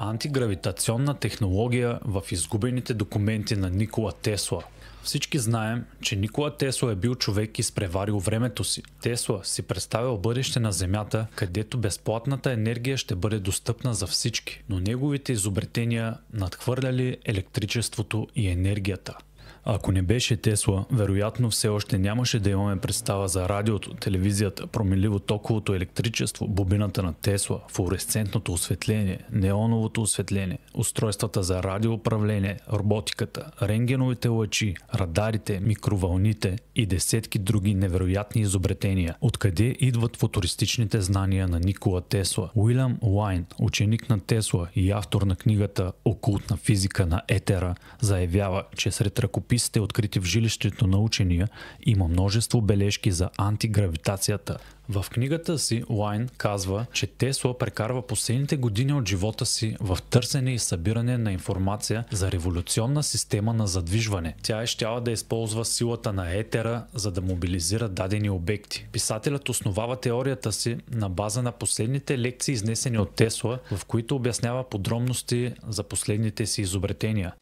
Антигравитационна технология в изгубените документи на Никола Тесла. Всички знаем, че Никола Тесла е бил човек изпреварил времето си. Тесла си представил бъдеще на Земята, където безплатната енергия ще бъде достъпна за всички, но неговите изобретения надхвърляли електричеството и енергията. Ако не беше Тесла, вероятно все още нямаше да имаме представа за радиото, телевизията, промеливо-токовото електричество, бобината на Тесла, флуоресцентното осветление, неоновото осветление, устройствата за радиоуправление, роботиката, рентгеновите лъчи, радарите, микровълните и десетки други невероятни изобретения. Откъде идват футуристичните знания на Никола Тесла? Уилям Лайн, ученик на Тесла и автор на книгата "Окултна физика на етера", заявява, че сред ръкописите, открити в жилището на учения, има множество бележки за антигравитацията. В книгата си Лайн казва, че Тесла прекарва последните години от живота си в търсене и събиране на информация за революционна система на задвижване. Тя е щяла да използва силата на етера, за да мобилизира дадени обекти. Писателят основава теорията си на база на последните лекции, изнесени от Тесла, в които обяснява подробности за последните си изобретения.